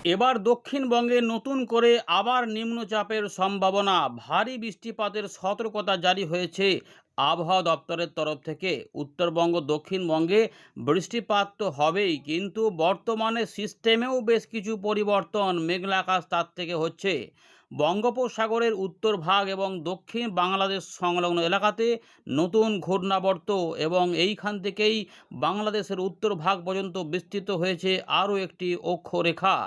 এবার দক্ষিণবঙ্গে নতুন করে আবার নিম্নচাপের সম্ভাবনা, ভারী বৃষ্টিপাতের সতর্কতা জারি হয়েছে আবহাওয়া দপ্তরের তরফ থেকে। উত্তরবঙ্গ দক্ষিণবঙ্গে বৃষ্টিপাত তো হবেই, কিন্তু বর্তমানে সিস্টেমেও বেশ কিছু পরিবর্তন। মেঘলা আকাশ তার থেকে হচ্ছে। বঙ্গোপসাগরের উত্তর ভাগ এবং দক্ষিণ বাংলাদেশ সংলগ্ন এলাকাতে নতুন ঘূর্ণাবর্ত, এবং এইখান থেকেই বাংলাদেশের উত্তর ভাগ পর্যন্ত বিস্তৃত হয়েছে আরও একটি অক্ষরেখা।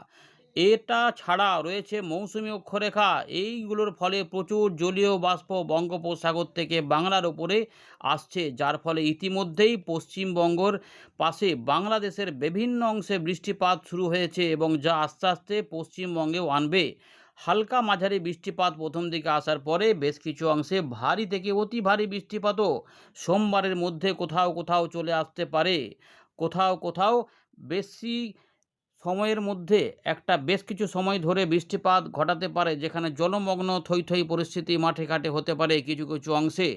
এটা ছাড়া রয়েছে মৌসুমি অক্ষরেখা। এইগুলোর ফলে প্রচুর জলীয় বাষ্প বঙ্গোপসাগর থেকে বাংলার ওপরে আসছে, যার ফলে ইতিমধ্যেই পশ্চিমবঙ্গর পাশে বাংলাদেশের বিভিন্ন অংশে বৃষ্টিপাত শুরু হয়েছে, এবং যা আস্তে আস্তে পশ্চিমবঙ্গেও আনবে হালকা মাঝারি বৃষ্টিপাত। প্রথম দিকে আসার পরে বেশ কিছু অংশে ভারী থেকে অতি ভারী বৃষ্টিপাতও সোমবারের মধ্যে কোথাও কোথাও চলে আসতে পারে। কোথাও কোথাও বেশি সময়ের মধ্যে একটা বেশ কিছু সময় ধরে বৃষ্টিপাত ঘটাতে পারে, যেখানে জলমগ্ন থই থই পরিস্থিতি মাঠে ঘাটে হতে পারে কিছু কিছু অংশে।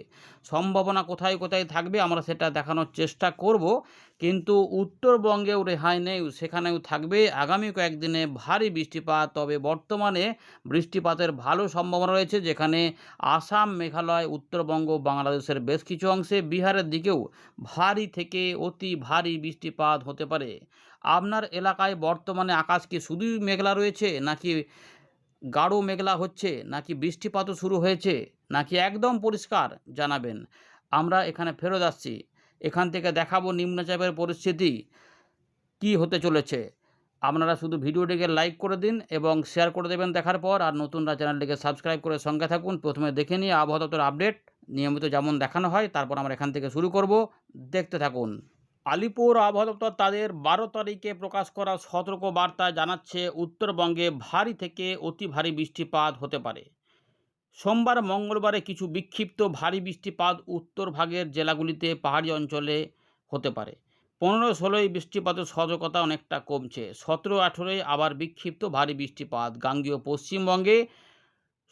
সম্ভাবনা কোথায় কোথায় থাকবে আমরা সেটা দেখানোর চেষ্টা করব, কিন্তু উত্তরবঙ্গেও রেহাই নেই, সেখানেও থাকবে আগামী কয়েকদিনে ভারী বৃষ্টিপাত। তবে বর্তমানে বৃষ্টিপাতের ভালো সম্ভাবনা রয়েছে, যেখানে আসাম, মেঘালয়, উত্তরবঙ্গ, বাংলাদেশের বেশ কিছু অংশে, বিহারের দিকেও ভারী থেকে অতি ভারী বৃষ্টিপাত হতে পারে। আপনার এলাকায় বর্তমানে আকাশ কি শুধুই মেঘলা রয়েছে, নাকি গাঢ় মেঘলা হচ্ছে, নাকি বৃষ্টিপাতও শুরু হয়েছে, নাকি একদম পরিষ্কার? জানাবেন। আমরা এখানে ফেরত আসছি। এখান থেকে দেখাবো নিম্নচাপের পরিস্থিতি কি হতে চলেছে। আপনারা শুধু ভিডিওটিকে লাইক করে দিন এবং শেয়ার করে দেবেন দেখার পর। আর নতুনরা চ্যানেলটিকে সাবস্ক্রাইব করে সঙ্গে থাকুন। প্রথমে দেখে নিয়ে আবহাওয়া দপ্তর আপডেট নিয়মিত যেমন দেখানো হয়, তারপর আমরা এখান থেকে শুরু করব। দেখতে থাকুন। আলিপুর আবহাওয়া দপ্তর তাদের 12 তারিখে প্রকাশ করা সতর্ক বার্তায় জানাচ্ছে উত্তরবঙ্গে ভারী থেকে অতি ভারী বৃষ্টিপাত হতে পারে। সোমবার মঙ্গলবারে কিছু বিক্ষিপ্ত ভারী বৃষ্টিপাত উত্তর ভাগের জেলাগুলিতে পাহাড়ি অঞ্চলে হতে পারে। 15-16 বৃষ্টিপাতের সতর্কতা অনেকটা কমছে। 17-18 আবার বিক্ষিপ্ত ভারী বৃষ্টিপাত। গাঙ্গেয় পশ্চিমবঙ্গে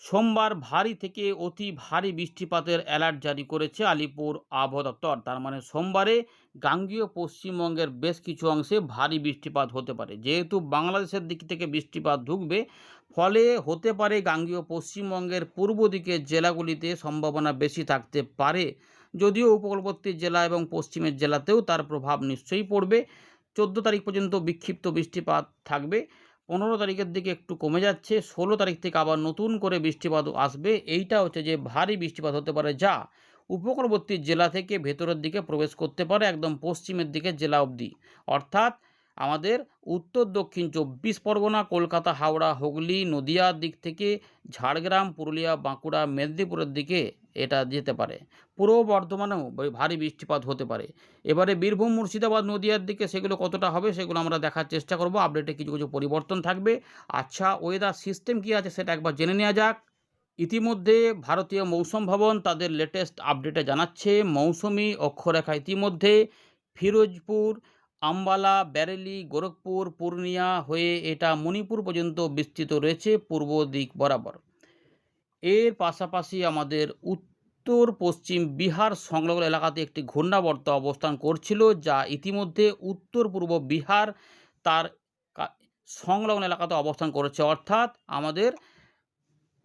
সোমবার ভারী থেকে অতি ভারী বৃষ্টিপাতের অ্যালার্ট জারি করেছে আলিপুর আবহাওয়া দপ্তর। তার মানে সোমবারে গাঙ্গেয় পশ্চিমবঙ্গের বেশ কিছু অংশে ভারী বৃষ্টিপাত হতে পারে। যেহেতু বাংলাদেশের দিক থেকে বৃষ্টিপাত ঢুকবে, ফলে হতে পারে গাঙ্গেয় পশ্চিমবঙ্গের পূর্ব দিকের জেলাগুলিতে সম্ভাবনা বেশি থাকতে পারে। যদিও উপকূলবর্তী জেলা এবং পশ্চিমের জেলাতেও তার প্রভাব নিশ্চয়ই পড়বে। 14 তারিখ পর্যন্ত বিক্ষিপ্ত বৃষ্টিপাত থাকবে। 15 তারিখের দিকে একটু কমে যাচ্ছে। 16 তারিখ থেকে আবার নতুন করে বৃষ্টিপাত আসবে। এইটা হচ্ছে যে ভারী বৃষ্টিপাত হতে পারে, যা উপকূলবর্তী জেলা থেকে ভেতরের দিকে প্রবেশ করতে পারে একদম পশ্চিমের দিকে জেলা অবধি। অর্থাৎ আমাদের উত্তর দক্ষিণ 24 পরগনা, কলকাতা, হাওড়া, হুগলি, নদিয়ার দিক থেকে ঝাড়গ্রাম, পুরুলিয়া, বাঁকুড়া, মেদিনীপুরের দিকে এটা যেতে পারে। পূর্ব বর্ধমানেও ভারী বৃষ্টিপাত হতে পারে। এবারে বীরভূম, মুর্শিদাবাদ, নদিয়ার দিকে সেগুলো কতটা হবে সেগুলো আমরা দেখার চেষ্টা করব। আপডেটে কিছু কিছু পরিবর্তন থাকবে। আচ্ছা, ওয়েদার সিস্টেম কী আছে সেটা একবার জেনে নেওয়া যাক। ইতিমধ্যে ভারতীয় মৌসুম ভবন তাদের লেটেস্ট আপডেটে জানাচ্ছে মৌসুমি অক্ষরেখা ইতিমধ্যে ফিরোজপুর, আম্বালা, বেরেলি, গোরখপুর, পূর্ণিয়া হয়ে এটা মণিপুর পর্যন্ত বিস্তৃত রয়েছে পূর্ব দিক বরাবর। এর পাশাপাশি আমাদের উত্তর পশ্চিম বিহার সংলগ্ন এলাকাতে একটি ঘূর্ণাবর্ত অবস্থান করছিল, যা ইতিমধ্যে উত্তর পূর্ব বিহার তার সংলগ্ন এলাকাতে অবস্থান করেছে। অর্থাৎ আমাদের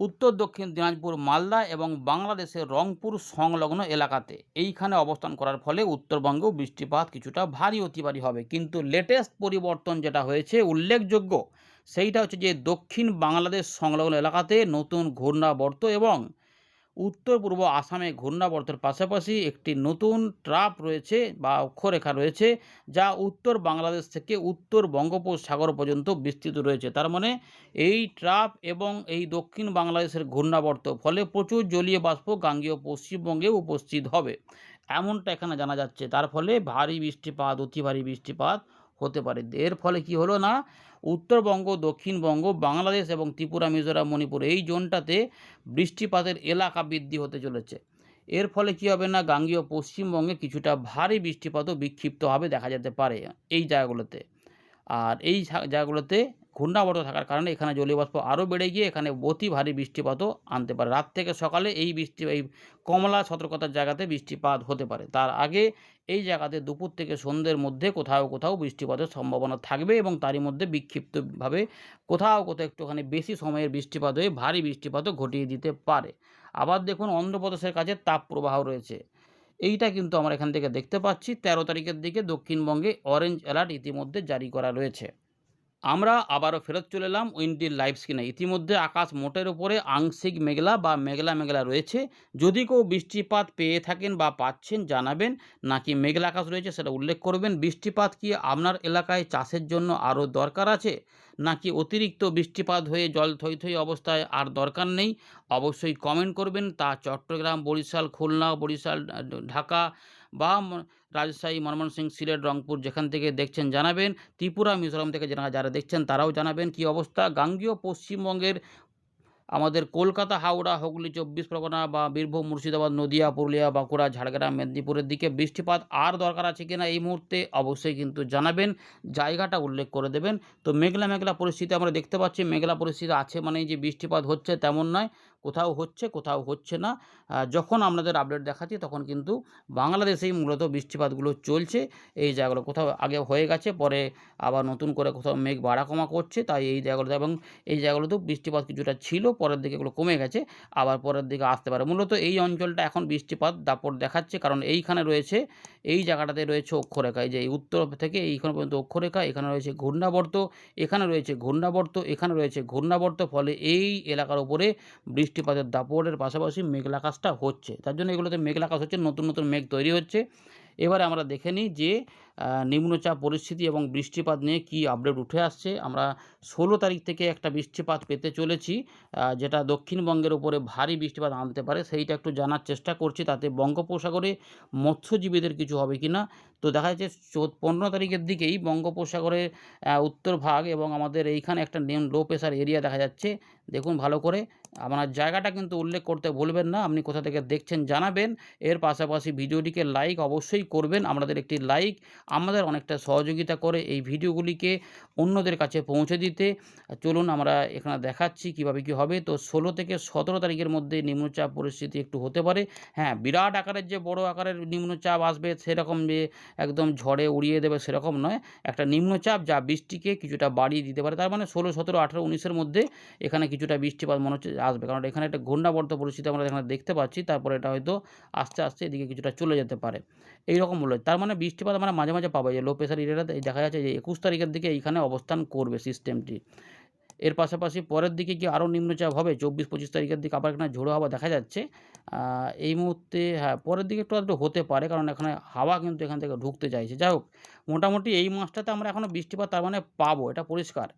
উত্তর দক্ষিণ দিনাজপুর, মালদা এবং বাংলাদেশের রংপুর সংলগ্ন এলাকাতে এইখানে অবস্থান করার ফলে উত্তরবঙ্গেও বৃষ্টিপাত কিছুটা ভারী অতি ভারী হবে। কিন্তু লেটেস্ট পরিবর্তন যেটা হয়েছে উল্লেখযোগ্য, সেইটা হচ্ছে যে দক্ষিণ বাংলাদেশ সংলগ্ন এলাকাতে নতুন ঘূর্ণাবর্ত এবং উত্তর পূর্ব আসামে ঘূর্ণাবর্তের পাশাপাশি একটি নতুন ট্রাপ রয়েছে বা অক্ষরেখা রয়েছে, যা উত্তর বাংলাদেশ থেকে উত্তর বঙ্গোপসাগর পর্যন্ত বিস্তৃত রয়েছে। তার মানে এই ট্রাপ এবং এই দক্ষিণ বাংলাদেশের ঘূর্ণাবর্ত ফলে প্রচুর জলীয় বাষ্প গাঙ্গেয় পশ্চিমবঙ্গে উপস্থিত হবে, এমনটা এখানে জানা যাচ্ছে। তার ফলে ভারী বৃষ্টিপাত, অতি ভারী বৃষ্টিপাত হতে পারে। এর ফলে কি হলো না, উত্তরবঙ্গ, দক্ষিণবঙ্গ, বাংলাদেশ এবং ত্রিপুরা, মিজোরাম, মণিপুর এই জোনটাতে বৃষ্টিপাতের এলাকা বৃদ্ধি হতে চলেছে। এর ফলে কী হবে না, গাঙ্গেয় পশ্চিমবঙ্গে কিছুটা ভারী বৃষ্টিপাতও বিক্ষিপ্তভাবে দেখা যেতে পারে এই জায়গাগুলোতে। আর এই জায়গাগুলোতে ঘূর্ণাবর্ত থাকার কারণে এখানে জলীয় বাষ্প আরও বেড়ে গিয়ে এখানে অতি ভারী বৃষ্টিপাতও আনতে পারে। রাত থেকে সকালে এই কমলা সতর্কতার জায়গাতে বৃষ্টিপাত হতে পারে। তার আগে এই জায়গাতে দুপুর থেকে সন্ধ্যের মধ্যে কোথাও কোথাও বৃষ্টিপাতের সম্ভাবনা থাকবে এবং তারই মধ্যে বিক্ষিপ্তভাবে কোথাও কোথাও একটুখানি বেশি সময়ের বৃষ্টিপাত হয়ে ভারী বৃষ্টিপাতও ঘটিয়ে দিতে পারে। আবার দেখুন অন্ধ্রপ্রদেশের কাছে তাপপ্রবাহ রয়েছে। এইটা কিন্তু আমরা এখান থেকে দেখতে পাচ্ছি ১৩ তারিখের দিকে দক্ষিণবঙ্গে অরেঞ্জ অ্যালার্ট ইতিমধ্যে জারি করা রয়েছে। আমরা আবারও ফেরত চলে এলাম উইন্ডির লাইভ স্ক্রিনে। ইতিমধ্যে আকাশ মোটের উপরে আংশিক মেঘলা বা মেঘলা মেঘলা রয়েছে। যদি কেউ বৃষ্টিপাত পেয়ে থাকেন বা পাচ্ছেন জানাবেন, নাকি মেঘলা আকাশ রয়েছে সেটা উল্লেখ করবেন। বৃষ্টিপাত কি আপনার এলাকায় চাষের জন্য আরও দরকার আছে, নাকি অতিরিক্ত বৃষ্টিপাত হয়ে জল থই থই অবস্থায় আর দরকার নেই? অবশ্যই কমেন্ট করবেন। তা চট্টগ্রাম, বরিশাল, খুলনা, বরিশাল, ঢাকা বা রাজশাহী, ময়মনসিংহ, সিলেট, রংপুর যেখান থেকে দেখছেন জানাবেন। ত্রিপুরা, মিজোরাম থেকে যারা দেখছেন তারাও জানাবেন কী অবস্থা। গাঙ্গেয় পশ্চিমবঙ্গের আমাদের কলকাতা, হাওড়া, হুগলি, ২৪ পরগনা বা বীরভূম, মুর্শিদাবাদ, নদিয়া, পুরুলিয়া, বাঁকুড়া, ঝাড়গ্রাম, মেদিনীপুরের দিকে বৃষ্টিপাত আর দরকার আছে কিনা এই মুহূর্তে অবশ্যই কিন্তু জানাবেন, জায়গাটা উল্লেখ করে দেবেন। তো মেঘলা মেঘলা পরিস্থিতি আমরা দেখতে পাচ্ছি। মেঘলা পরিস্থিতি আছে মানেই যে বৃষ্টিপাত হচ্ছে তেমন নয়। কোথাও হচ্ছে, কোথাও হচ্ছে না। যখন আপনাদের আপডেট দেখাচ্ছি তখন কিন্তু বাংলাদেশেই মূলত বৃষ্টিপাতগুলো চলছে। এই জায়গাগুলো কোথাও আগে হয়ে গেছে, পরে আবার নতুন করে কোথাও মেঘ বাড়া কমা করছে, তাই এই জায়গাগুলোতে এবং এই জায়গাগুলোতেও বৃষ্টিপাত কিছুটা ছিল, পরের দিকে এগুলো কমে গেছে, আবার পরের দিকে আসতে পারে। মূলত এই অঞ্চলটা এখন বৃষ্টিপাত দাপট দেখাচ্ছে, কারণ এইখানে রয়েছে, এই জায়গাটাতে রয়েছে অক্ষরেখা। এই যে এই উত্তর থেকে এইখানে পর্যন্ত অক্ষরেখা, এখানে রয়েছে ঘূর্ণাবর্ত, এখানে রয়েছে ঘূর্ণাবর্ত, এখানে রয়েছে ঘূর্ণাবর্ত। ফলে এই এলাকার উপরে বৃষ্টিপাতের দাপটের পাশাপাশি মেঘলা আকাশটা হচ্ছে। তার জন্য এগুলোতে মেঘলা আকাশ হচ্ছে, নতুন নতুন মেঘ তৈরি হচ্ছে। এবারে আমরা দেখে নিই যে নিম্নচাপ পরিস্থিতি এবং বৃষ্টিপাত নিয়ে কী আপডেট উঠে আসছে। আমরা ১৬ তারিখ থেকে একটা বৃষ্টিপাত পেতে চলেছি, যেটা দক্ষিণবঙ্গের উপরে ভারী বৃষ্টিপাত আনতে পারে, সেইটা একটু জানার চেষ্টা করছি। তাতে বঙ্গোপসাগরে মৎস্যজীবীদের কিছু হবে কি না। তো দেখা যাচ্ছে ১৫ তারিখের দিকেই বঙ্গোপসাগরের উত্তর ভাগ এবং আমাদের এইখানে একটা লো প্রেশার এরিয়া দেখা যাচ্ছে। দেখুন ভালো করে, আপনার জায়গাটা কিন্তু উল্লেখ করতে ভুলবেন না। আপনি কোথা থেকে দেখছেন জানাবেন। এর পাশাপাশি ভিডিওটিকে লাইক অবশ্যই করবেন। আপনাদের একটি লাইক আমাদের অনেকটা সহযোগিতা করে এই ভিডিওগুলিকে অন্যদের কাছে পৌঁছে দিতে। চলুন আমরা এখানে দেখাচ্ছি কীভাবে কী হবে। তো ১৬ থেকে ১৭ তারিখের মধ্যে নিম্নচাপ পরিস্থিতি একটু হতে পারে। হ্যাঁ, বিরাট আকারের যে বড় আকারের নিম্নচাপ আসবে সেরকম যে একদম ঝড়ে উড়িয়ে দেবে সেরকম নয়। একটা নিম্নচাপ যা বৃষ্টিকে কিছুটা বাড়িয়ে দিতে পারে। তার মানে ১৬, ১৭, ১৮, ১৯-এর মধ্যে এখানে কিছুটা বৃষ্টিপাত মনে হচ্ছে আসবে। কারণ এখানে একটা ঘূর্ণাবর্ত পরিস্থিতি আমরা এখানে দেখতে পাচ্ছি। তারপরে এটা হয়তো আস্তে আস্তে এদিকে কিছুটা চলে যেতে পারে। এইরকম বলল। তার মানে বৃষ্টিপাত আমরা মাঝে মাঝে পাবো। যে লো প্রেশার এরিয়াটাতে দেখা যাচ্ছে যে ২১ তারিখের দিকে এইখানে অবস্থান করবে সিস্টেমটি। এর পাশাপাশি পরের দিকে কি আরও নিম্নচাপ হবে ২৪-২৫ তারিখের দিকে আবার এখানে ঝোড়ো হাওয়া দেখা যাচ্ছে। এই মুহূর্তে হ্যাঁ, পরের দিকে একটু আধটু হতে পারে, কারণ এখানে হাওয়া কিন্তু এখান থেকে ঢুকতে চাইছে। যাই হোক, মোটামুটি এই মাসটাতে আমরা এখনও বৃষ্টিপাত তার মানে পাবো, এটা পরিষ্কার।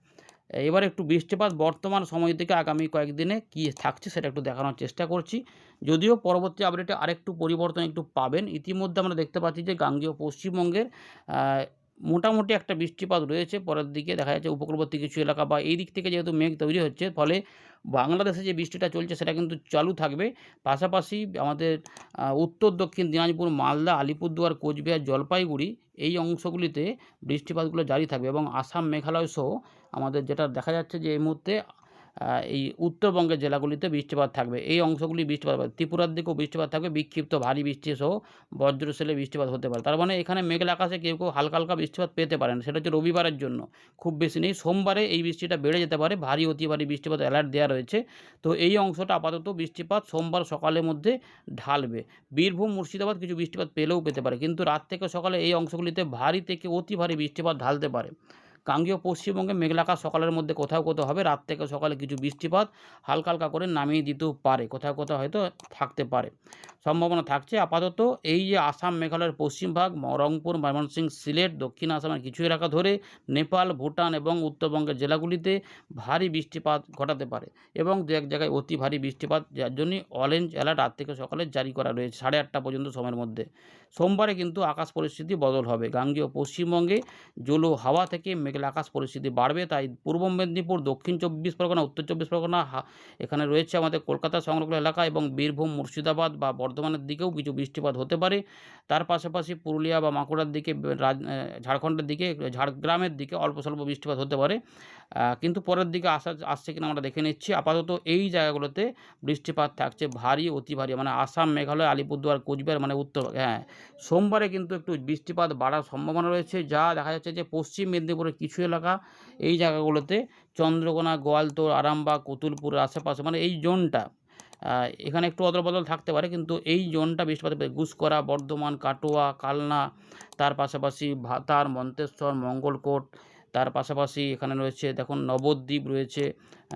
এবার একটু বৃষ্টিপাত বর্তমান সময় থেকে আগামী কয়েকদিনে কী থাকছে সেটা একটু দেখানোর চেষ্টা করছি। যদিও পরবর্তী আপডেটে আরেকটু পরিবর্তন একটু পাবেন। ইতিমধ্যে আমরা দেখতে পাচ্ছি যে গাঙ্গেয় পশ্চিমবঙ্গের মোটামুটি একটা বৃষ্টিপাত রয়েছে। পরের দিকে দেখা যাচ্ছে উপকূলবর্তী কিছু এলাকা বা এই দিক থেকে যেহেতু মেঘ তৈরি হচ্ছে, ফলে বাংলাদেশে যে বৃষ্টিটা চলছে সেটা কিন্তু চালু থাকবে। পাশাপাশি আমাদের উত্তর দক্ষিণ দিনাজপুর, মালদা, আলিপুরদুয়ার, কোচবিহার, জলপাইগুড়ি এই অংশগুলিতে বৃষ্টিপাতগুলো জারি থাকবে এবং আসাম, মেঘালয় সহ আমাদের যেটা দেখা যাচ্ছে যে এই মুহূর্তে এই উত্তরবঙ্গের জেলাগুলিতে বৃষ্টিপাত থাকবে। এই অংশগুলি বৃষ্টিপাত পাবে। ত্রিপুরার দিকেও বৃষ্টিপাত থাকবে, বিক্ষিপ্ত ভারী বৃষ্টি সহ বজ্রসহ বৃষ্টিপাত হতে পারে। তার মানে এখানে মেঘলা আকাশে কেউ কেউ হালকা হালকা বৃষ্টিপাত পেতে পারেন। সেটা হচ্ছে রবিবারের জন্য, খুব বেশি নেই। সোমবারে এই বৃষ্টিটা বেড়ে যেতে পারে, ভারী অতি ভারী বৃষ্টিপাত অ্যালার্ট দেওয়া রয়েছে। তো এই অংশটা আপাতত বৃষ্টিপাত সোমবার সকালের মধ্যে ঢালবে। বীরভূম, মুর্শিদাবাদ কিছু বৃষ্টিপাত পেলেও পেতে পারে, কিন্তু রাত থেকে সকালে এই অংশগুলিতে ভারী থেকে অতি ভারী বৃষ্টিপাত ঢালতে পারে। গাঙ্গেয় পশ্চিমবঙ্গে মেঘলা আকাশ সকালের মধ্যে কোথাও কোথাও হবে, রাত থেকে সকালে কিছু বৃষ্টিপাত হালকা হালকা করে নামিয়ে দিতেও পারে, কোথাও কোথাও হয়তো থাকতে পারে, সম্ভাবনা থাকছে। আপাতত এই যে আসাম, মেঘালয়ের পশ্চিমভাগ, রংপুর, ময়মনসিংহ, সিলেট, দক্ষিণ আসামের কিছু এলাকা ধরে নেপাল, ভুটান এবং উত্তরবঙ্গের জেলাগুলিতে ভারী বৃষ্টিপাত ঘটাতে পারে এবং দু এক জায়গায় অতি ভারী বৃষ্টিপাত, যার জন্যই অরেঞ্জ অ্যালার্ট রাত থেকে সকালে জারি করা রয়েছে 8:30 পর্যন্ত সময়ের মধ্যে। সোমবারে কিন্তু আকাশ পরিস্থিতি বদল হবে। গাঙ্গেয় পশ্চিমবঙ্গে জলো হাওয়া থেকে মেঘলা আকাশ পরিস্থিতি বাড়বে। তাই পূর্ব মেদিনীপুর, দক্ষিণ 24 পরগনা, উত্তর 24 পরগনা, এখানে রয়েছে আমাদের কলকাতা সংলগ্ন এলাকা এবং বীরভূম, মুর্শিদাবাদ বা বর্ধমানের দিকেও কিছু বৃষ্টিপাত হতে পারে। তার পাশাপাশি পুরুলিয়া বা বাঁকুড়ার দিকে, ঝাড়খণ্ডের দিকে, ঝাড়গ্রামের দিকে অল্প স্বল্প বৃষ্টিপাত হতে পারে। কিন্তু পরের দিকে আসছে কিনা আমরা দেখে নিচ্ছি। আপাতত এই জায়গাগুলোতে বৃষ্টিপাত থাকছে ভারী, অতি ভারী, মানে আসাম, মেঘালয়, আলিপুরদুয়ার, কোচবিহার, মানে উত্তর, সোমবারে কিন্তু একটু বৃষ্টিপাত বাড়ার সম্ভাবনা রয়েছে, যা দেখা যাচ্ছে যে পশ্চিম মেদিনীপুরের কিছু এলাকা, এই জায়গাগুলোতে চন্দ্রকোনা, গোয়ালতোড়, আরামবাগ, কতুলপুরের আশেপাশে, মানে এই জোনটা, এখানে একটু অদল-বদল থাকতে পারে, কিন্তু এই জোনটা বৃষ্টিপাত পেয়ে গুসকরা, বর্ধমান, কাটোয়া, কালনা, তার পাশাপাশি ভাতার, মন্তেশ্বর, মঙ্গলকোট, তার পাশাপাশি এখানে রয়েছে দেখুন নবদ্বীপ রয়েছে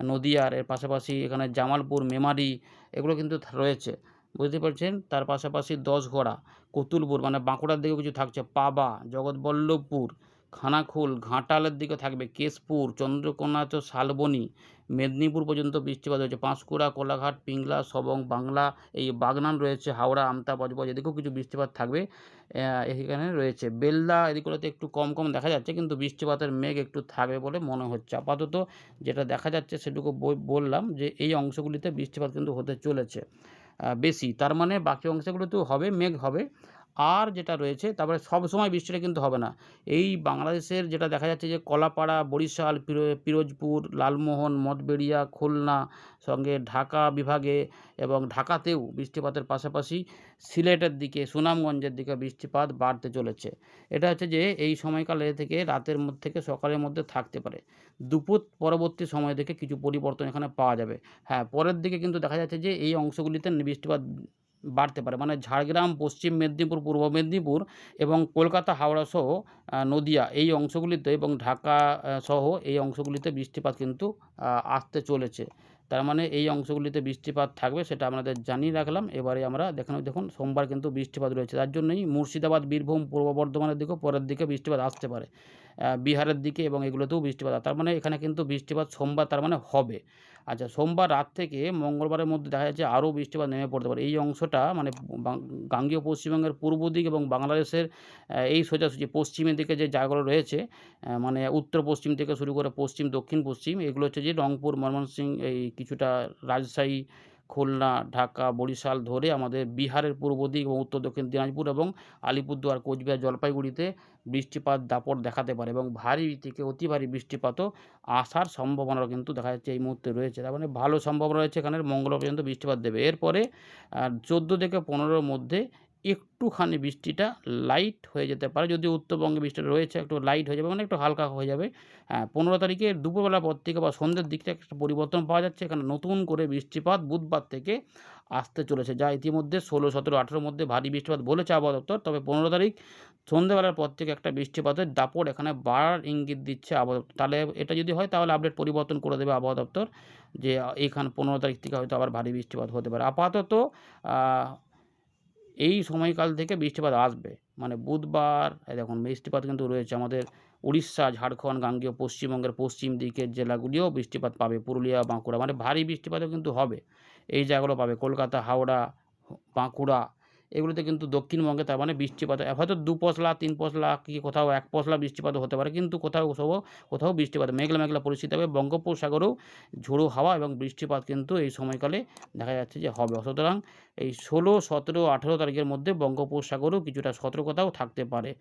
নদীয়ার, এর পাশাপাশি এখানে জামালপুর, মেমারি, এগুলো কিন্তু রয়েছে, বুঝতে পারছেন। তার পাশাপাশি দশঘড়া, কতুলপুর, মানে বাঁকুড়ার দিকেও কিছু থাকছে, পাবা, জগৎবল্লভপুর, খানাকুল, ঘাটালের দিকে থাকবে, কেশপুর, চন্দ্রকোনা তো শালবনী, মেদিনীপুর পর্যন্ত বৃষ্টিপাত হয়েছে, পাঁশকুড়া, কোলাঘাট, পিংলা, সবং, বাংলা, এই বাগনান রয়েছে, হাওড়া, আমতা, বজবজ, এদিকেও কিছু বৃষ্টিপাত থাকবে। এখানে রয়েছে বেলদা, এদিকগুলোতে একটু কম কম দেখা যাচ্ছে, কিন্তু বৃষ্টিপাতের মেঘ একটু থাকবে বলে মনে হচ্ছে। আপাতত যেটা দেখা যাচ্ছে সেটুকু বললাম যে এই অংশগুলিতে বৃষ্টিপাত কিন্তু হতে চলেছে বেশি, তার মানে বাকি অংশগুলোতেও হবে, মেঘ হবে। আর যেটা রয়েছে, তারপরে সবসময় বৃষ্টিটা কিন্তু হবে না। এই বাংলাদেশের যেটা দেখা যাচ্ছে যে কলাপাড়া, বরিশাল, পিরোজপুর, লালমোহন, মঠবেড়িয়া, খুলনা, সঙ্গে ঢাকা বিভাগে এবং ঢাকাতেও বৃষ্টিপাতের পাশাপাশি সিলেটের দিকে, সুনামগঞ্জের দিকে বৃষ্টিপাত বাড়তে চলেছে। এটা হচ্ছে যে এই সময়কালে থেকে রাতের মধ্যে থেকে সকালের মধ্যে থাকতে পারে। দুপুর পরবর্তী সময় থেকে কিছু পরিবর্তন এখানে পাওয়া যাবে। পরের দিকে কিন্তু দেখা যাচ্ছে যে এই অংশগুলিতে বৃষ্টিপাত বাড়তে পারে, মানে ঝাড়গ্রাম, পশ্চিম মেদিনীপুর, পূর্ব মেদিনীপুর এবং কলকাতা, হাওড়া সহ নদিয়া, এই অংশগুলিতে এবং ঢাকা সহ এই অংশগুলিতে বৃষ্টিপাত কিন্তু আসতে চলেছে। তার মানে এই অংশগুলিতে বৃষ্টিপাত থাকবে, সেটা আপনাদের জানিয়ে রাখলাম। এবারে আমরা দেখুন সোমবার কিন্তু বৃষ্টিপাত রয়েছে, তার জন্যই মুর্শিদাবাদ, বীরভূম, পূর্ব বর্ধমানের দিকেও পরের দিকে বৃষ্টিপাত আসতে পারে, বিহারের দিকে এবং এগুলোতেও বৃষ্টিপাত, তার মানে এখানে কিন্তু বৃষ্টিপাত সোমবার তার মানে হবে। আচ্ছা, সোমবার রাত থেকে মঙ্গলবারের মধ্যে দেখা যাচ্ছে আরও বৃষ্টিপাত নেমে পড়তে পারে। এই অংশটা মানে গাঙ্গেয় পশ্চিমবঙ্গের পূর্ব দিক এবং বাংলাদেশের এই সোজাসুজি পশ্চিমের দিকে যে জায়গাগুলো রয়েছে, মানে উত্তর পশ্চিম থেকে শুরু করে পশ্চিম, দক্ষিণ পশ্চিম, এগুলো হচ্ছে যে রংপুর, ময়মনসিংহ, এই কিছুটা রাজশাহী, খুলনা, ঢাকা, বরিশাল ধরে আমাদের বিহারের পূর্ব দিক এবং উত্তর দক্ষিণ দিনাজপুর এবং আলিপুরদুয়ার, কোচবিহার, জলপাইগুড়িতে বৃষ্টিপাত দাপট দেখাতে পারে এবং ভারী থেকে অতি ভারী বৃষ্টিপাতও আসার সম্ভাবনাও কিন্তু দেখা যাচ্ছে এই মুহূর্তে রয়েছে। তার মানে ভালো সম্ভাবনা রয়েছে এখানের, মঙ্গলবার পর্যন্ত বৃষ্টিপাত দেবে। এরপরে 14 থেকে 15-র মধ্যে একটুখানি বৃষ্টিটা লাইট হয়ে যেতে পারে, যদিও উত্তরবঙ্গে বৃষ্টিটা রয়েছে, একটু লাইট হয়ে যাবে, মানে একটু হালকা হয়ে যাবে। 15 তারিখে দুপুরবেলার পর থেকে বা সন্ধ্যের দিকটা একটা পরিবর্তন পাওয়া যাচ্ছে, এখানে নতুন করে বৃষ্টিপাত বুধবার থেকে আসতে চলেছে, যা ইতিমধ্যে 16, 17, 18-র মধ্যে ভারী বৃষ্টিপাত বলেছে আবহাওয়া দপ্তর। তবে 15 তারিখ সন্ধ্যেবেলার পর থেকে একটা বৃষ্টিপাতের দাপট এখানে বাড়ার ইঙ্গিত দিচ্ছে আবহাওয়া দপ্তর। তাহলে এটা যদি হয় তাহলে আপডেট পরিবর্তন করে দেবে আবহাওয়া দপ্তর, যে এখানে 15 তারিখ থেকে হয়তো আবার ভারী বৃষ্টিপাত হতে পারে। আপাতত এই সময়কাল থেকে বৃষ্টিপাত আসবে, মানে বুধবার দেখুন বৃষ্টিপাত কিন্তু রয়েছে আমাদের উড়িষ্যা, ঝাড়খণ্ড, গাঙ্গেয় পশ্চিমবঙ্গের পশ্চিম দিকের জেলাগুলিও বৃষ্টিপাত পাবে, পুরুলিয়া, বাঁকুড়া, মানে ভারী বৃষ্টিপাতও কিন্তু হবে, এই জায়গাগুলো পাবে, কলকাতা, হাওড়া, বাঁকুড়া, এগুলোতে কিন্তু দক্ষিণবঙ্গে তার মানে বৃষ্টিপাত হয়তো 2 পশলা, 3 পশলা, কি কোথাও 1 পশলা বৃষ্টিপাতও হতে পারে, কিন্তু কোথাও বৃষ্টিপাত মেঘলা মেঘলা পরিস্থিতি হবে। বঙ্গোপসাগরেও ঝোড়ো হাওয়া এবং বৃষ্টিপাত কিন্তু এই সময়কালে দেখা যাচ্ছে যে হবে। সুতরাং এই 16, 17, 18 তারিখের মধ্যে বঙ্গোপসাগরেও কিছুটা সতর্কতাও থাকতে পারে,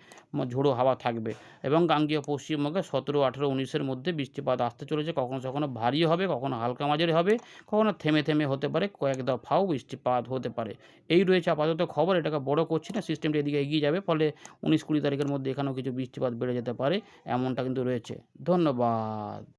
ঝোড়ো হাওয়া থাকবে এবং গাঙ্গেয় পশ্চিমবঙ্গে 17, 18, 19-এর মধ্যে বৃষ্টিপাত আসতে চলেছে, কখনো ভারী হবে, কখনো হালকা মাঝারি হবে, কখনো থেমে থেমে হতে পারে, কয়েক দফাও বৃষ্টিপাত হতে পারে। এই রয়েছে আপাতত খবর, এটাকে বড় করছি না, সিস্টেমটা এদিকে এগিয়ে যাবে, ফলে 19, 20 তারিখের মধ্যে এখানেও কিছু বৃষ্টিপাত বেড়ে যেতে পারে, এমনটা কিন্তু রয়েছে। ধন্যবাদ।